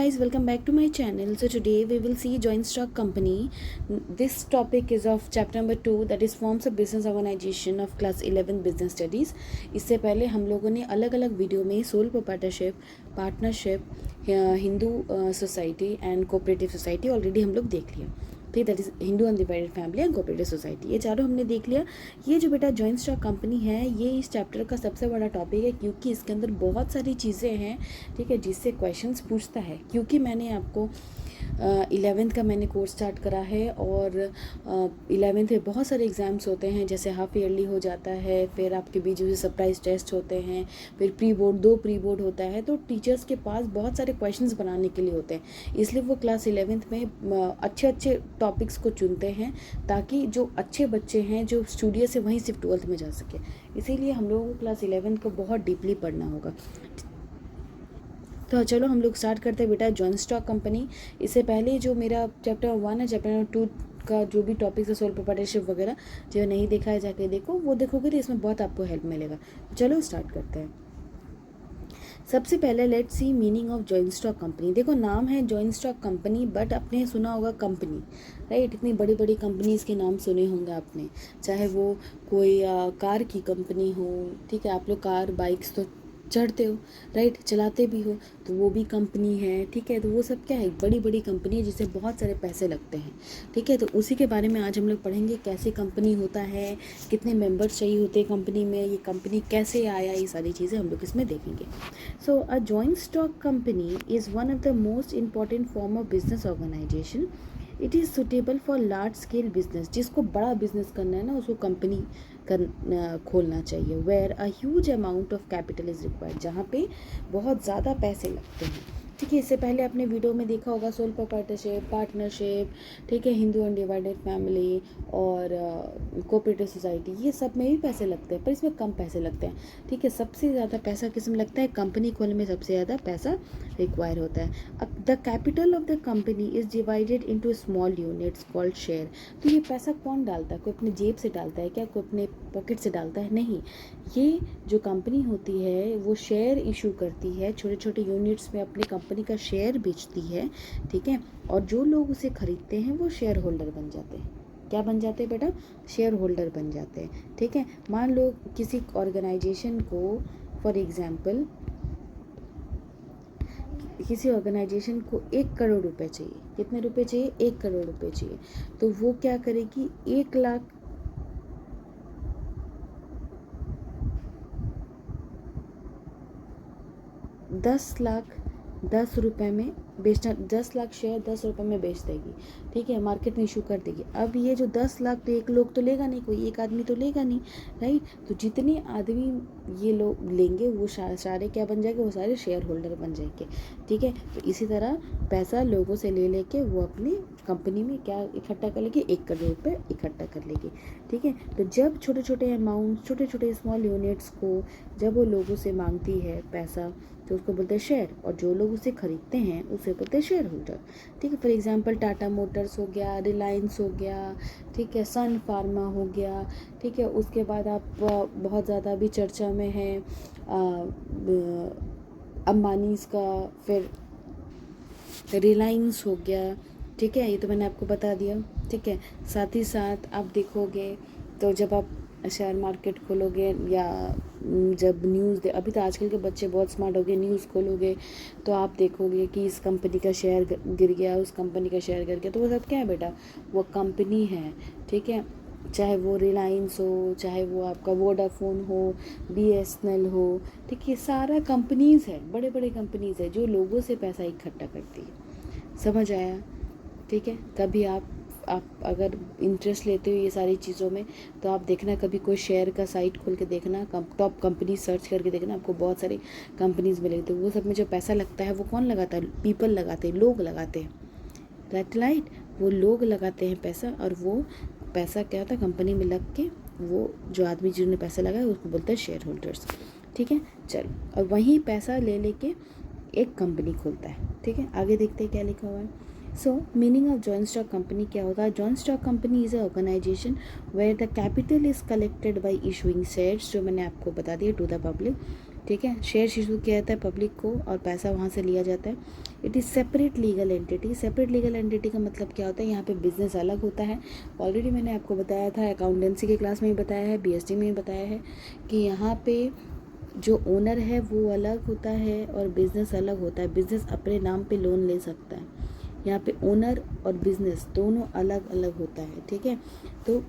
guys, welcome back to my channel. So today we will see joint stock company. This topic is of chapter number 2, that is forms of business organization of class 11 business studies. इससे पहले हम लोगों ने अलग अलग video में sole proprietorship, partnership, Hindu society and cooperative society already हम लोग देख लिया. ठीक, that is Hindu undivided family and cooperative society. ये चारों हमने देख लिया. ये जो बेटा जॉइंट स्टॉक कंपनी है, ये इस चैप्टर का सबसे बड़ा टॉपिक है क्योंकि इसके अंदर बहुत सारी चीज़ें हैं. ठीक है, जिससे क्वेश्चंस पूछता है. क्योंकि मैंने आपको 11th का मैंने कोर्स स्टार्ट करा है और 11th में बहुत सारे एग्ज़ाम्स होते हैं, जैसे हाफ ईयरली हो जाता है, फिर आपके बीच में सरप्राइज टेस्ट होते हैं, फिर प्री बोर्ड 2 प्री बोर्ड होता है. तो टीचर्स के पास बहुत सारे क्वेश्चंस बनाने के लिए होते हैं, इसलिए वो क्लास 11th में अच्छे अच्छे टॉपिक्स को चुनते हैं ताकि जो अच्छे बच्चे हैं जो स्टूडियो से वहीं सिर्फ 12th में जा सके. इसीलिए हम लोगों को क्लास 11th को बहुत डीपली पढ़ना होगा. तो चलो हम लोग स्टार्ट करते हैं बेटा जॉइंट स्टॉक कंपनी. इससे पहले जो मेरा चैप्टर 1 है, चैप्टर 2 का जो भी टॉपिक्स है सोल प्रोप्राइटरशिप वगैरह, जो नहीं देखा है जाके देखो, वो देखोगे तो इसमें बहुत आपको हेल्प मिलेगा. चलो स्टार्ट करते हैं. सबसे पहले let's see meaning of joint stock company. देखो नाम है जॉइंट स्टॉक कंपनी, बट आपने सुना होगा कंपनी, राइट. इतनी बड़ी बड़ी कंपनीज के नाम सुने होंगे आपने, चाहे वो कोई कार की कंपनी हो. ठीक है, आप लोग कार बाइक्स तो चढ़ते हो, राइट, चलाते भी हो, तो वो भी कंपनी है. ठीक है, तो वो सब क्या है, बड़ी बड़ी कंपनी है जिससे बहुत सारे पैसे लगते हैं. ठीक है, तो उसी के बारे में आज हम लोग पढ़ेंगे. कैसे कंपनी होता है, कितने मेंबर्स चाहिए होते हैं कंपनी में, ये कंपनी कैसे आया, ये सारी चीज़ें हम लोग इसमें देखेंगे. So a joint stock company is one of the most important form of business organization. It is suitable for large scale business. जिसको बड़ा बिजनेस करना है ना, उसको कंपनी खोलना चाहिए. Where a huge amount of capital is required, जहाँ पे बहुत ज़्यादा पैसे लगते हैं. ठीक है, इससे पहले आपने वीडियो में देखा होगा सोल प्रोप्राइटरशिप, पार्टनरशिप, ठीक है, हिंदू अनडिवाइडेड फैमिली और कोऑपरेटिव सोसाइटी, ये सब में भी पैसे लगते हैं, पर इसमें कम पैसे लगते हैं. ठीक है, सबसे ज़्यादा पैसा किस में लगता है, कंपनी खोलने में सबसे ज़्यादा पैसा रिक्वायर होता है. अब the capital of the company is divided into small units called share. तो ये पैसा कौन डालता है, कोई अपने जेब से डालता है क्या, कोई अपने पॉकेट से डालता है, नहीं. ये जो कंपनी होती है वो शेयर इशू करती है, छोटे छोटे यूनिट्स में अपनी कंपनी का शेयर बेचती है. ठीक है, और जो लोग उसे खरीदते हैं वो शेयर होल्डर बन जाते हैं. क्या बन जाते हैं बेटा, शेयर होल्डर बन जाते हैं. ठीक है, मान लो किसी ऑर्गेनाइजेशन को, फॉर एग्जांपल किसी ऑर्गेनाइजेशन को 1 करोड़ रुपए चाहिए. कितने रुपए चाहिए, 1 करोड़ रुपए चाहिए. तो वो क्या करेगी, 1 लाख 10 लाख 10 रुपये में बेचना, 10 लाख शेयर 10 रुपये में बेच देगी. ठीक है, मार्केट में इशू कर देगी. अब ये जो 10 लाख तो एक लोग तो लेगा नहीं, कोई एक आदमी तो लेगा नहीं, राइट. तो जितने आदमी ये लोग लेंगे वो सारे क्या बन जाएंगे, वो सारे शेयर होल्डर बन जाएंगे. ठीक है, तो इसी तरह पैसा लोगों से ले लेके वो अपनी कंपनी में क्या इकट्ठा कर लेगी, 1 करोड़ रुपये इकट्ठा कर लेगी. ठीक है, तो जब छोटे छोटे अमाउंट, छोटे छोटे स्मॉल यूनिट्स को जब वो लोगों से मांगती है पैसा, तो उसको बोलते हैं शेयर, और जो लोग उसे खरीदते हैं उसे बोलते हैं शेयर होल्डर. ठीक है, फॉर एग्जांपल टाटा मोटर्स हो गया, रिलायंस हो गया, ठीक है, सन फार्मा हो गया. ठीक है, उसके बाद आप बहुत ज़्यादा अभी चर्चा में है अंबानीज़ का, फिर रिलायंस हो गया. ठीक है, ये तो मैंने आपको बता दिया. ठीक है, साथ ही साथ आप देखोगे तो जब आप शेयर मार्केट खोलोगे या जब न्यूज़ अभी तो आजकल के बच्चे बहुत स्मार्ट हो गए, न्यूज़ खोलोगे तो आप देखोगे कि इस कंपनी का शेयर गिर गया, उस कंपनी का शेयर गिर गया. तो वो सब क्या है बेटा, वो कंपनी है. ठीक है, चाहे वो रिलायंस हो, चाहे वो आपका वोडाफोन हो, BSNL हो. ठीक है, सारा कंपनीज़ है, बड़े बड़े कंपनीज़ है जो लोगों से पैसा इकट्ठा करती है. समझ आया. ठीक है, कभी आप अगर इंटरेस्ट लेते हो ये सारी चीज़ों में तो आप देखना, कभी कोई शेयर का साइट खोल के देखना, टॉप कंपनी सर्च करके देखना, आपको बहुत सारी कंपनीज मिलेगी. तो वो सब में जो पैसा लगता है वो कौन लगाता है, पीपल लगाते हैं, लोग लगाते हैं, राइट. वो लोग लगाते हैं पैसा, और वो पैसा क्या होता है, कंपनी में लग के वो जो आदमी जिन्होंने पैसा लगाया उसको बोलते हैं शेयर होल्डर्स. ठीक है, चलो, और वही पैसा ले लेके एक कंपनी खोलता है. ठीक है, आगे देखते हैं क्या लिखा हुआ है. So meaning of joint stock company क्या होता है? Joint stock company is a organisation where the capital is collected by issuing shares, जो मैंने आपको बता दिया, टू द पब्लिक। ठीक है, शेयर्स इशू किया जाता है पब्लिक को और पैसा वहाँ से लिया जाता है। It is separate legal entity. Separate legal entity का मतलब क्या होता है? यहाँ पे बिजनेस अलग होता है। ऑलरेडी मैंने आपको बताया था, अकाउंटेंसी के क्लास में भी बताया है, बीएसटी में भी बताया है कि यहाँ पे जो ओनर है वो अलग होता है और बिज़नेस अलग होता है। बिज़नेस अपने नाम पे लोन ले सकता है, यहाँ पे ओनर और बिजनेस दोनों अलग अलग होता है। ठीक है, तो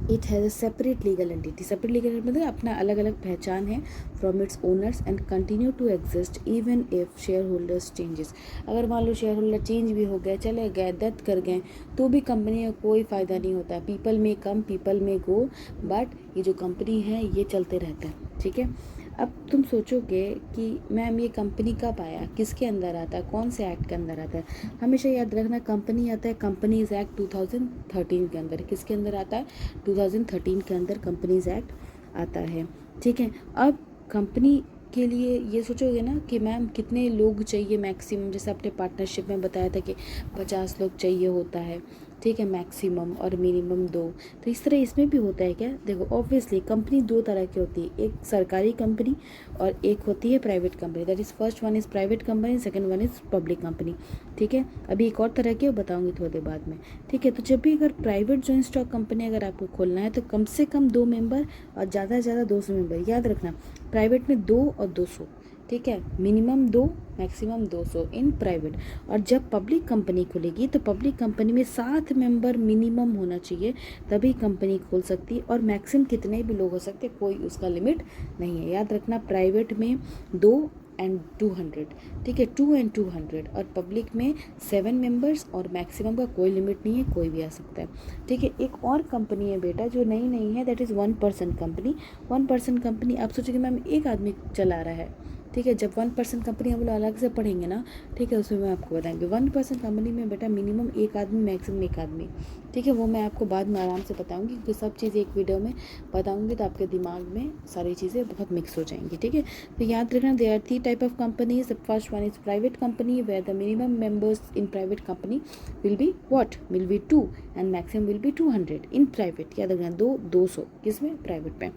it has a separate legal entity. Separate legal entity मतलब अपना अलग अलग पहचान है from its owners and continue to exist even if shareholders changes. अगर मान लो शेयर होल्डर चेंज भी हो गए, चले गए, डेथ कर गए, तो भी कंपनी का कोई फ़ायदा नहीं होता। पीपल में कम, पीपल में गो, बट ये जो कंपनी है ये चलते रहता है। ठीक है, अब तुम सोचोगे कि मैम ये कंपनी कब आया, किसके अंदर आता है, कौन से एक्ट के अंदर आता है? हमेशा याद रखना, कंपनी आता है कंपनीज एक्ट 2013 के अंदर। किसके अंदर आता है? 2013 के अंदर कंपनीज एक्ट आता है। ठीक है, अब कंपनी के लिए ये सोचोगे ना कि मैम कितने लोग चाहिए मैक्सिमम, जैसे आपने पार्टनरशिप में बताया था कि 50 लोग चाहिए होता है। ठीक है, मैक्सिमम और मिनिमम 2। तो इस तरह इसमें भी होता है क्या? देखो, ऑब्वियसली कंपनी दो तरह की होती है, एक सरकारी कंपनी और एक होती है private company. That is first one is private company, second one is public company. ठीक है, अभी एक और तरह की बताऊंगी थोड़ी देर बाद में। ठीक है, तो जब भी अगर प्राइवेट जॉइंट स्टॉक कंपनी अगर आपको खोलना है तो कम से कम 2 मेंबर और ज़्यादा से ज़्यादा 200 मेंबर। याद रखना, प्राइवेट में 2 और 200। ठीक है, मिनिमम 2, मैक्सिमम 200 इन प्राइवेट। और जब पब्लिक कंपनी खुलेगी तो पब्लिक कंपनी में 7 मेंबर मिनिमम होना चाहिए, तभी कंपनी खोल सकती है। और मैक्सिमम कितने भी लोग हो सकते, कोई उसका लिमिट नहीं है। याद रखना, प्राइवेट में 2 एंड 200। ठीक है, 2 एंड 200। और पब्लिक में 7 मेंबर्स और मैक्सिमम का कोई लिमिट नहीं है, कोई भी आ सकता है। ठीक है, एक और कंपनी है बेटा जो नई नहीं है, दैट इज़ 1% कंपनी। 1% कंपनी आप सोचोगे मैम एक आदमी चला रहा है। ठीक है, जब 1% कंपनी हम लोग अलग से पढ़ेंगे ना, ठीक है, उसमें मैं आपको बताएंगे। 1% कंपनी में बेटा मिनिमम एक आदमी, मैक्सिमम एक आदमी। ठीक है, वो मैं आपको बाद में आराम से बताऊंगी, क्योंकि सब चीज़ें एक वीडियो में बताऊंगी तो आपके दिमाग में सारी चीज़ें बहुत मिक्स हो जाएंगी। ठीक है, तो याद रखना, there are 3 type of companies. The first one is private company where the minimum members in private company will be what, will be 2 and maximum will be 200 in private. याद रखना, 200 किसमें, प्राइवेट में।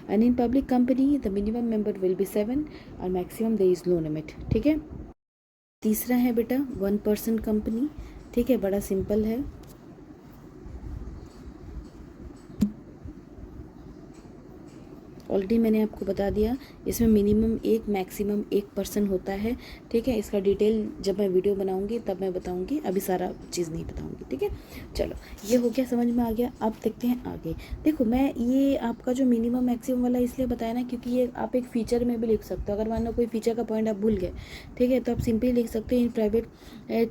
And in public company the minimum member will be 7 और maximum there is no limit. ठीक है, तीसरा है बेटा 1% कंपनी। ठीक है, बड़ा सिंपल है। ऑलरेडी मैंने आपको बता दिया, इसमें मिनिमम 1 मैक्सिमम 1% होता है। ठीक है, इसका डिटेल जब मैं वीडियो बनाऊंगी तब मैं बताऊंगी, अभी सारा चीज़ नहीं बताऊंगी। ठीक है, चलो ये हो गया, समझ में आ गया। अब देखते हैं आगे। देखो, मैं ये आपका जो मिनिमम मैक्सिमम वाला इसलिए बताया ना, क्योंकि ये आप एक फीचर में भी लिख सकते हो। अगर मान लो कोई फीचर का पॉइंट आप भूल गए, ठीक है, तो आप सिंपली लिख सकते हो इन private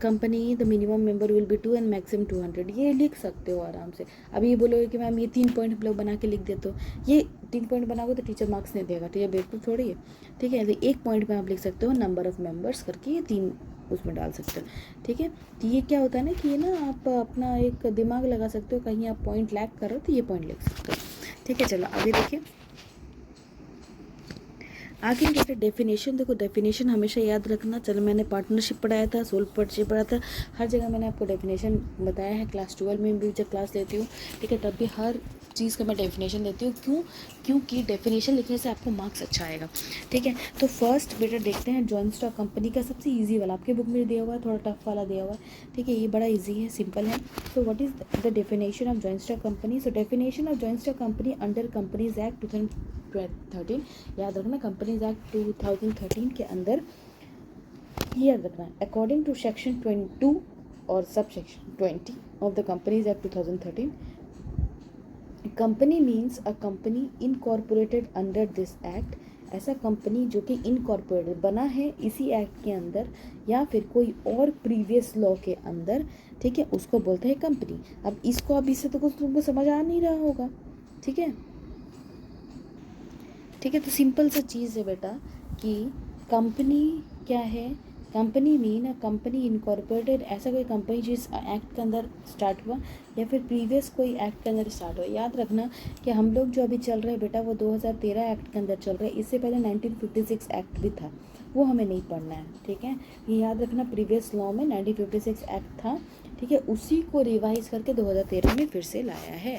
company the minimum member will be 2 and maximum 200। ये लिख सकते हो आराम से। अब ये बोलोगे कि मैम ये 3 पॉइंट हम लोग बना के लिख देते हो, ये 3 पॉइंट बनाओगे तो टीचर मार्क्स नहीं देगा, टीचर बेवकूफ़ थोड़ी है। ठीक है, तो एक पॉइंट में आप लिख सकते हो नंबर ऑफ़ मेंबर्स करके, ये 3 उसमें डाल सकते हो। ठीक है, तो ये क्या होता है ना कि ये ना आप अपना एक दिमाग लगा सकते हो, कहीं आप पॉइंट लैक कर रहे हो तो ये पॉइंट लिख सकते हो। ठीक है, चलो आगे देखिए। आगे देखिए डेफिनेशन। देखो, डेफिनेशन हमेशा याद रखना। चलो, मैंने पार्टनरशिप पढ़ाया था, सोल पार्टनरशिप पढ़ाया था, हर जगह मैंने आपको डेफिनेशन बताया है। क्लास 12 में भी जब क्लास लेती हूँ, ठीक है, तब भी हर चीज़ का मैं डेफिनेशन देती हूँ। क्यों? क्योंकि डेफिनेशन लिखने से आपको मार्क्स अच्छा आएगा। ठीक है, तो फर्स्ट बेटा देखते हैं जॉइंट स्टॉक कंपनी का सबसे ईजी वाला, आपके बुक में दिया हुआ है, थोड़ा टफ वाला दिया हुआ है। ठीक है, ये बड़ा ईजी है, सिंपल है। तो what is the definition of joint stock company? So definition of joint stock company under companies act 2013। याद रखना, कंपनीज एक्ट 2013 के अंदर याद रखना, अकॉर्डिंग टू सेक्शन 22 और sub section 20 of the companies act 2013, company means a company incorporated under this act. ऐसा company जो कि इनकॉर्पोरेटेड बना है इसी एक्ट के अंदर या फिर कोई और प्रीवियस लॉ के अंदर, ठीक है, उसको बोलते हैं कंपनी। अब इसको, अब इससे तो कुछ तुमको समझ आ नहीं रहा होगा। ठीक है, ठीक है, तो सिंपल सा चीज़ है बेटा कि कंपनी क्या है, company mean a company incorporated, ऐसा कोई कंपनी जिस एक्ट के अंदर स्टार्ट हुआ या फिर प्रीवियस कोई एक्ट के अंदर स्टार्ट हुआ। याद रखना कि हम लोग जो अभी चल रहे हैं बेटा वो 2013 एक्ट के अंदर चल रहे हैं, इससे पहले 1956 एक्ट भी था, वो हमें नहीं पढ़ना है, ठीक है। ये याद रखना, प्रीवियस लॉ में 1956 एक्ट था, ठीक है, उसी को रिवाइज करके 2013 में फिर से लाया है,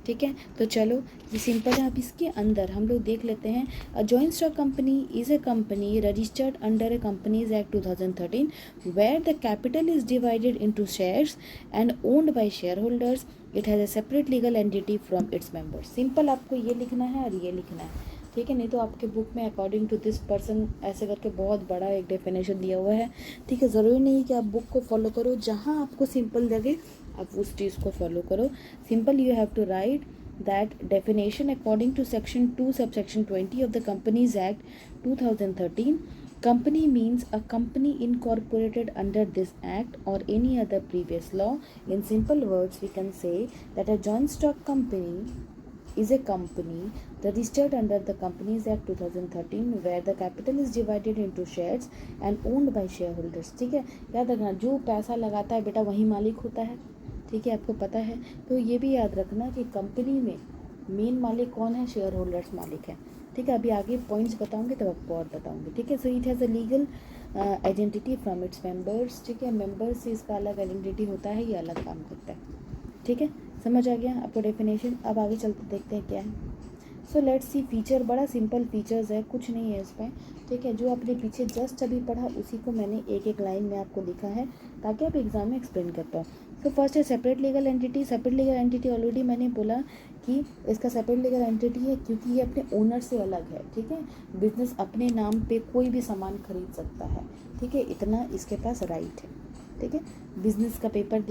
ठीक है। तो चलो ये सिंपल है। अब इसके अंदर हम लोग देख लेते हैं। A joint stock company is a company registered under a companies act 2013 where the capital is divided into shares and owned by share holders. It has a separate legal entity from its members. Simple आपको ये लिखना है और ये लिखना है, ठीक है। नहीं तो आपके बुक में अकॉर्डिंग टू दिस पर्सन ऐसे करके बहुत बड़ा एक डेफिनेशन दिया हुआ है, ठीक है। ज़रूरी नहीं कि आप बुक को फॉलो करो, जहाँ आपको सिंपल लगे आप उस चीज़ को फॉलो करो। Simple you have to write that definition according to section 2 subsection 20 of the companies act 2013. Company means a company incorporated under this act or any other previous law. In simple words, we can say that a joint stock company is a company registered under the Companies Act 2013 where the capital is divided into shares and owned by shareholders, ठीक है। याद रखना, जो पैसा लगाता है बेटा वही मालिक होता है, ठीक है, आपको पता है। तो ये भी याद रखना कि कंपनी में मेन मालिक कौन है, शेयर होल्डर्स मालिक है, ठीक है। अभी आगे पॉइंट्स बताऊंगे तब आपको और बताऊंगी, ठीक है। So it has a legal identity from its members, ठीक है। मेंबर्स से इसका अलग आइडेंटिटी होता है, ये अलग काम करता है, ठीक है। समझ आ गया आपको डेफिनेशन। अब आगे चलते देखते हैं क्या है। सो लेट्स सी फीचर, बड़ा सिंपल फीचर्स है, कुछ नहीं है इसमें, ठीक है। जो आपने पीछे जस्ट अभी पढ़ा उसी को मैंने एक एक लाइन में आपको लिखा है ताकि आप एग्जाम में एक्सप्लेन कर पाओ। तो फर्स्ट है separate legal entity. Separate legal entity already मैंने बोला कि इसका सेपरेट लीगल एंटिटी है क्योंकि ये अपने ओनर से अलग है, ठीक है। बिजनेस अपने नाम पे कोई भी सामान खरीद सकता है, ठीक है, इतना इसके पास राइट है, ठीक है। बिजनेस का पेपर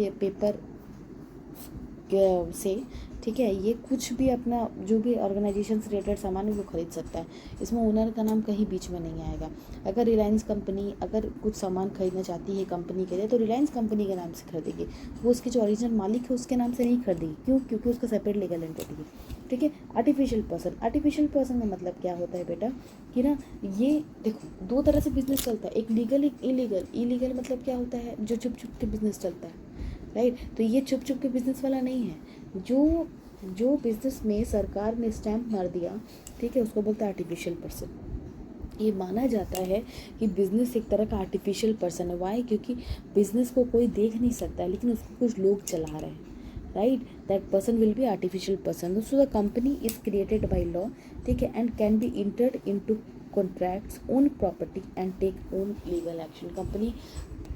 से, ठीक है, ये कुछ भी अपना जो भी ऑर्गेनाइजेशन से रिलेटेड सामान है वो खरीद सकता है। इसमें ओनर का नाम कहीं बीच में नहीं आएगा। अगर रिलायंस कंपनी अगर कुछ सामान खरीदना चाहती है कंपनी के लिए तो रिलायंस कंपनी के नाम से खरीदेगी, वो उसके जो ओरिजिनल मालिक है उसके नाम से नहीं खरीदेगी। क्यों? क्योंकि उसका सेपरेट लीगल एंटिटी है, ठीक है। आर्टिफिशियल पर्सन, आर्टिफिशियल पर्सन का मतलब क्या होता है बेटा कि ना, ये देखो दो तरह से बिजनेस चलता है, एक लीगल एक इलीगल। इलीगल मतलब क्या होता है, जो छुप छुप के बिजनेस चलता है, राइट। तो ये छुप छुप के बिजनेस वाला नहीं है। जो बिजनेस में सरकार ने स्टैम्प मार दिया, ठीक है, उसको बोलता है आर्टिफिशियल पर्सन। ये माना जाता है कि बिजनेस एक तरह का आर्टिफिशियल पर्सन है। वाई? क्योंकि बिजनेस को कोई देख नहीं सकता है लेकिन उसको कुछ लोग चला रहे हैं, right. That person will be artificial person. So the company is created by law, ठीक है, and can be entered into contracts, own property and take own legal action. Company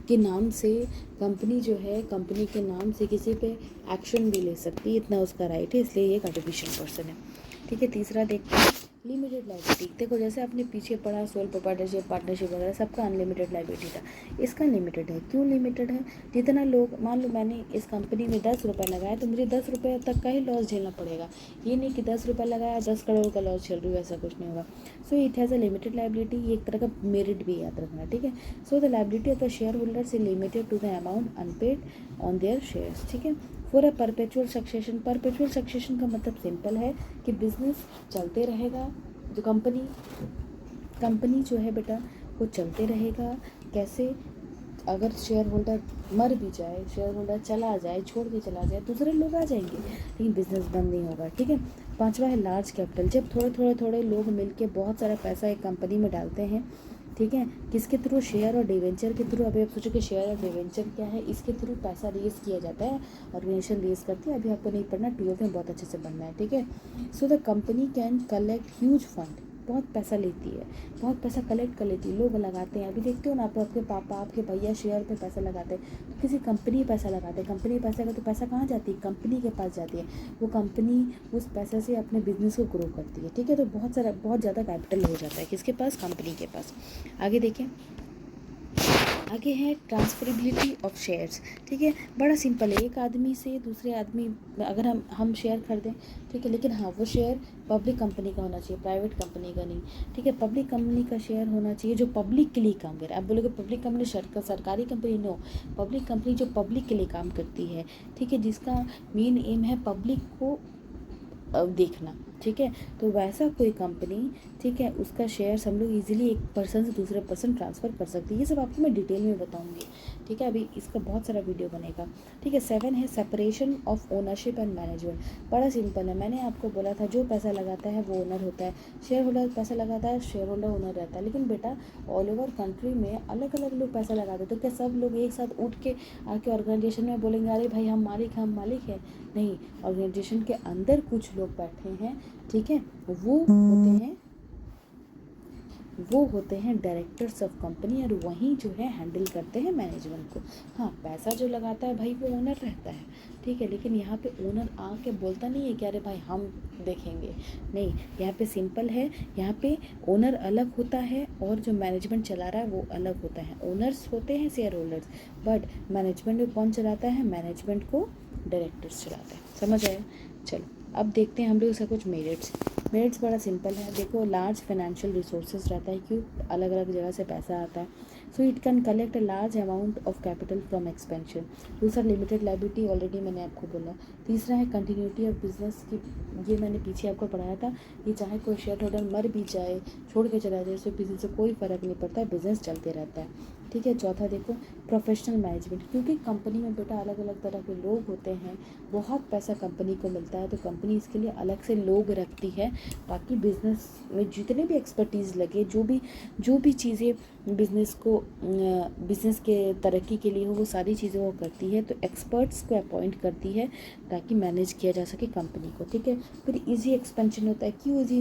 के नाम से, कंपनी जो है कंपनी के नाम से किसी पे एक्शन भी ले सकती है, इतना उसका राइट है, इसलिए ये एक आर्टिफिशियल पर्सन है, ठीक है। तीसरा देखते हैं लिमिटेड लाइबिलिटी। देखो जैसे आपने पीछे पढ़ा सोल प्रोप्राइटरशिप पार्टनरशिप वगैरह सबका अनलिमिटेड लाइबिलिटी था, इसका लिमिटेड है। क्यों लिमिटेड है? जितना लोग, मान लो मैंने इस कंपनी में 10 रुपये लगाया तो मुझे 10 रुपये तक का ही लॉस झेलना पड़ेगा। ये नहीं कि 10 रुपये लगाया 10 करोड़ का लॉस झेल रही हूँ, ऐसा कुछ नहीं होगा। So it has a limited liability, ये एक तरह का मेरिट भी याद रखना, ठीक है। So the liability of the share holders is limited to the amount unpaid on their shares, ठीक है। For a perpetual succession, perpetual succession का मतलब सिंपल है कि बिजनेस चलते रहेगा, जो कंपनी जो है बेटा वो चलते रहेगा। कैसे? अगर शेयर होल्डर मर भी जाए, शेयर होल्डर चला जाए, छोड़ के चला जाए, दूसरे लोग आ जाएंगे लेकिन बिजनेस बंद नहीं होगा, ठीक है। पांचवा है लार्ज कैपिटल। जब थोड़े लोग मिलके बहुत सारा पैसा एक कंपनी में डालते हैं, ठीक है, किसके थ्रू? शेयर और डिवेंचर के थ्रू। अभी आप सोचो कि शेयर और डिवेंचर क्या है, इसके थ्रू पैसा रेज किया जाता है, ऑर्गेनाइजेशन रेज करती है। अभी आपको नहीं पढ़ना, 12th में बहुत अच्छे से पढ़ना है, ठीक है। So the company can collect huge fund, बहुत पैसा लेती है, बहुत पैसा कलेक्ट कर लेती है, लोग लगाते हैं। अभी देखते हो ना, आपके पापा आपके भैया शेयर पे पैसा लगाते हैं तो किसी कंपनी पैसा लगाते हैं, कंपनी पैसा का तो पैसा कहाँ जाती है? कंपनी के पास जाती है। वो कंपनी उस पैसे से अपने बिजनेस को ग्रो करती है, ठीक है। तो बहुत ज़्यादा कैपिटल हो जाता है किसके पास? कंपनी के पास। आगे देखें, आगे है ट्रांसफरेबिलिटी ऑफ शेयर्स, ठीक है। बड़ा सिंपल है, एक आदमी से दूसरे आदमी अगर हम शेयर खरीदें, ठीक है, लेकिन हाँ वो शेयर पब्लिक कंपनी का होना चाहिए, प्राइवेट कंपनी का नहीं, ठीक है। पब्लिक कंपनी का शेयर होना चाहिए जो पब्लिक के लिए काम करे। आप बोलोगे पब्लिक कंपनी सरकारी कंपनी? नो, पब्लिक कंपनी जो पब्लिक के लिए काम करती है, ठीक है, जिसका मेन एम है पब्लिक को देखना, ठीक है। तो वैसा कोई कंपनी, ठीक है, उसका शेयर्स हम लोग इजीली एक पर्सन से दूसरे पर्सन ट्रांसफ़र कर सकते हैं। ये सब आपको मैं डिटेल में बताऊंगी, ठीक है। अभी इसका बहुत सारा वीडियो बनेगा, ठीक है। 7 है separation of ownership and management. बड़ा सिंपल है, मैंने आपको बोला था जो पैसा लगाता है वो ओनर होता है, शेयर होल्डर पैसा लगाता है, शेयर होल्डर ओनर रहता है। लेकिन बेटा ऑल ओवर कंट्री में अलग अलग लोग पैसा लगाते हैं, तो क्या सब लोग एक साथ उठ के आके ऑर्गेनाइजेशन में बोलेंगे अरे भाई हम मालिक हैं? नहीं, ऑर्गेनाइजेशन के अंदर कुछ लोग बैठे हैं, ठीक है, वो होते हैं डायरेक्टर्स ऑफ कंपनी, और वहीं जो है हैंडल करते हैं मैनेजमेंट को। हाँ, पैसा जो लगाता है भाई वो ओनर रहता है, ठीक है। लेकिन यहाँ पे ओनर आके बोलता नहीं है कि अरे भाई हम देखेंगे, नहीं। यहाँ पे सिंपल है, यहाँ पे ओनर अलग होता है और जो मैनेजमेंट चला रहा है वो अलग होता है। ओनर्स होते हैं शेयर होल्डर्स, बट मैनेजमेंट में कौन चलाता है? मैनेजमेंट को डायरेक्टर्स चलाते हैं। समझ आया? चलो अब देखते हैं हम लोग इसका कुछ मेरिट्स। मेरिट्स बड़ा सिंपल है, देखो लार्ज फाइनेंशियल रिसोर्सेज रहता है, क्यों? अलग अलग जगह से पैसा आता है। So it can collect a large amount of capital from expansion. दूसरा लिमिटेड लायबिलिटी, ऑलरेडी मैंने आपको बोला। तीसरा है कंटिन्यूटी ऑफ बिजनेस की, ये मैंने पीछे आपको पढ़ाया था। ये चाहे कोई शेयर होल्डर मर भी जाए, छोड़ के चला जाए, उससे बिजनेस से कोई फ़र्क नहीं पड़ता, बिजनेस चलते रहता है, ठीक है। चौथा देखो प्रोफेशनल मैनेजमेंट, क्योंकि कंपनी में बेटा अलग अलग तरह के लोग होते हैं, बहुत पैसा कंपनी को मिलता है, तो कंपनी इसके लिए अलग से लोग रखती है ताकि बिज़नेस में जितने भी एक्सपर्टीज़ लगे, जो भी चीज़ें बिज़नेस के तरक्की के लिए हो, वो सारी चीज़ें वो करती है। तो एक्सपर्ट्स को अपॉइंट करती है ताकि मैनेज किया जा सके कंपनी को, ठीक है। फिर इजी एक्सपेंशन होता है। क्यों इजी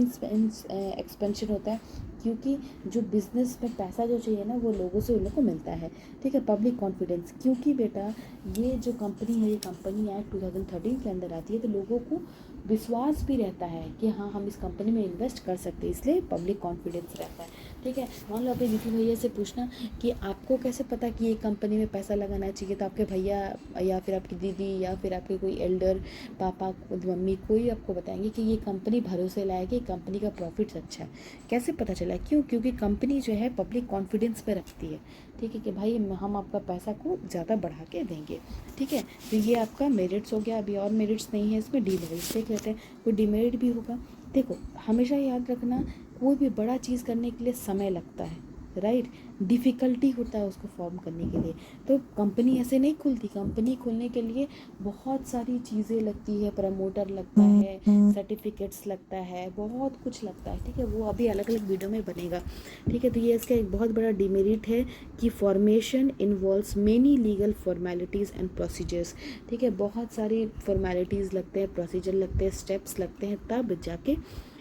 एक्सपेंशन होता है? क्योंकि जो बिज़नेस में पैसा जो चाहिए ना वो लोगों से उन लोगों को मिलता है, ठीक है। पब्लिक कॉन्फिडेंस, क्योंकि बेटा ये जो कंपनी है, ये कंपनी एक्ट 2013 के अंदर आती है, तो लोगों को विश्वास भी रहता है कि हाँ हम इस कंपनी में इन्वेस्ट कर सकते हैं, इसलिए पब्लिक कॉन्फिडेंस रहता है, ठीक है। मान लो अपने जीतू भैया से पूछना कि आपको कैसे पता कि ये कंपनी में पैसा लगाना चाहिए, तो आपके भैया या फिर आपकी दीदी या फिर आपके कोई एल्डर, पापा, मम्मी, कोई आपको बताएंगे कि ये कंपनी भरोसे लायक है, कंपनी का प्रॉफिट्स अच्छा है। कैसे पता चला? क्यों? क्योंकि कंपनी जो है पब्लिक कॉन्फिडेंस पे रखती है, ठीक है, कि भाई हम आपका पैसा को ज़्यादा बढ़ा के देंगे, ठीक है। तो ये आपका मेरिट्स हो गया। अभी और मेरिट्स नहीं है इसमें, डीमेरिट्स देख लेते हैं। कोई डीमेरिट भी होगा, देखो हमेशा याद रखना कोई भी बड़ा चीज़ करने के लिए समय लगता है, राइट, डिफ़िकल्टी होता है उसको फॉर्म करने के लिए। तो कंपनी ऐसे नहीं खुलती, कंपनी खुलने के लिए बहुत सारी चीज़ें लगती है, प्रमोटर लगता है, सर्टिफिकेट्स लगता है, बहुत कुछ लगता है, ठीक है। वो अभी अलग अलग वीडियो में बनेगा, ठीक है। तो ये इसका एक बहुत बड़ा डिमेरिट है कि formation involves many legal formalities and procedures, ठीक है। बहुत सारी फॉर्मेलिटीज़ लगते हैं, प्रोसीजर लगते हैं, स्टेप्स लगते हैं, तब जाके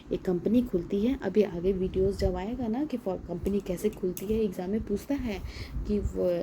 एक कंपनी खुलती है। अभी आगे वीडियोस जब आएगा ना कि कंपनी कैसे खुलती है, एग्ज़ाम में पूछता है कि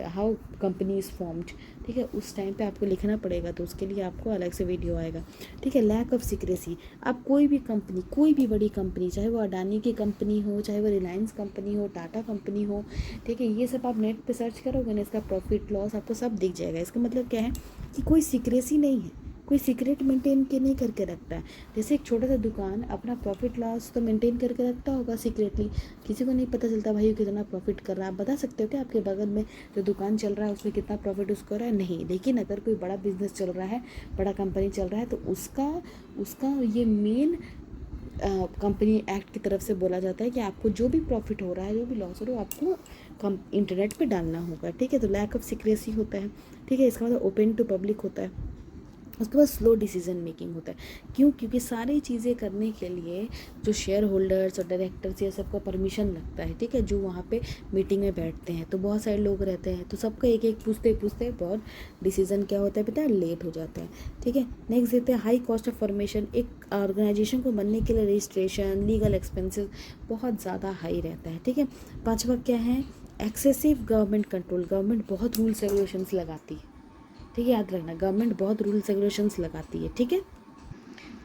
हाउ कंपनी इज़ फॉर्म्ड, ठीक है, उस टाइम पे आपको लिखना पड़ेगा, तो उसके लिए आपको अलग से वीडियो आएगा, ठीक है। लैक ऑफ सीक्रेसी, अब कोई भी कंपनी, कोई भी बड़ी कंपनी, चाहे वो अडानी की कंपनी हो, चाहे वो रिलायंस कंपनी हो, टाटा कंपनी हो, ठीक है, ये सब आप नेट पे सर्च करोगे ना, इसका प्रॉफिट लॉस आपको सब दिख जाएगा। इसका मतलब क्या है कि कोई सीक्रेसी नहीं है, कोई सीक्रेट मेंटेन के नहीं करके रखता है। जैसे एक छोटा सा दुकान अपना प्रॉफिट लॉस तो मेंटेन करके रखता होगा सीक्रेटली, किसी को नहीं पता चलता भाई वो कितना प्रॉफिट कर रहा है। आप बता सकते हो क्या आपके बगल में जो दुकान चल रहा है उसमें कितना प्रॉफिट उसको हो रहा है? नहीं। लेकिन अगर कोई बड़ा बिजनेस चल रहा है, बड़ा कंपनी चल रहा है, तो उसका ये मेन कंपनी एक्ट की तरफ से बोला जाता है कि आपको जो भी प्रॉफिट हो रहा है, जो भी लॉस हो रहा है, आपको इंटरनेट पे डालना होगा, ठीक है। तो लैक ऑफ सीक्रेसी होता है, ठीक है। इसका मतलब ओपन टू पब्लिक होता है। उसके बाद स्लो डिसीजन मेकिंग होता है। क्यों? क्योंकि सारी चीज़ें करने के लिए जो शेयर होल्डर्स और डायरेक्टर्स ये सबका परमिशन लगता है, ठीक है, जो वहाँ पे मीटिंग में बैठते हैं, तो बहुत सारे लोग रहते हैं, तो सबका एक एक पूछते बहुत डिसीजन क्या होता है बेटा, लेट हो जाता है, ठीक है। नेक्स्ट देते हैं हाई कॉस्ट ऑफ फॉर्मेशन। एक ऑर्गेनाइजेशन को बनने के लिए रजिस्ट्रेशन, लीगल एक्सपेंसेस बहुत ज़्यादा हाई रहता है, ठीक है। पाँचवा क्या है? एक्सेसिव गवर्नमेंट कंट्रोल, गवर्नमेंट बहुत रूल्स रेगुलेशंस लगाती है, ठीक है, याद रखना गवर्नमेंट बहुत रूल्स रेगुलेशंस लगाती है, ठीक है।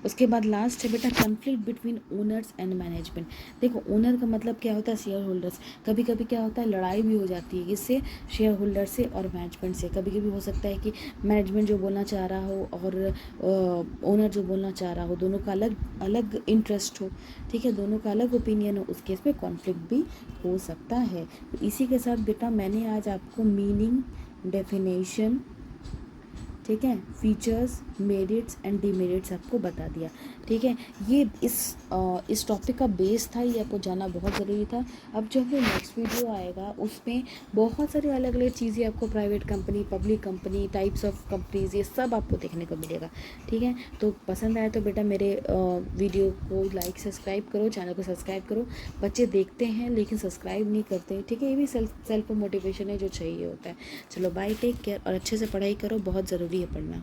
उसके बाद लास्ट है बेटा conflict between owners and management. देखो ओनर का मतलब क्या होता है? Share holders. कभी कभी क्या होता है, लड़ाई भी हो जाती है इससे, शेयर होल्डर से और मैनेजमेंट से। कभी कभी हो सकता है कि मैनेजमेंट जो बोलना चाह रहा हो और ओनर जो बोलना चाह रहा हो, दोनों का अलग अलग इंटरेस्ट हो, ठीक है, दोनों का अलग ओपिनियन हो, उस केस में कॉन्फ्लिक्ट भी हो सकता है। तो इसी के साथ बेटा मैंने आज आपको मीनिंग, डेफिनेशन, ठीक है, फीचर्स मेरिट्स एंड डिमेरिट्स आपको बता दिया। ठीक है, ये इस टॉपिक का बेस था, ये आपको जानना बहुत ज़रूरी था। अब जो हमें नेक्स्ट वीडियो आएगा उसमें बहुत सारी अलग अलग चीज़ें आपको private company, public company, types of companies, ये सब आपको देखने को मिलेगा। ठीक है, तो पसंद आया तो बेटा मेरे वीडियो को लाइक सब्सक्राइब करो, चैनल को सब्सक्राइब करो। बच्चे देखते हैं लेकिन सब्सक्राइब नहीं करते। ठीक है, ये भी सेल्फ मोटिवेशन है जो चाहिए होता है। चलो बाय, टेक केयर और अच्छे से पढ़ाई करो, बहुत ज़रूरी है पढ़ना।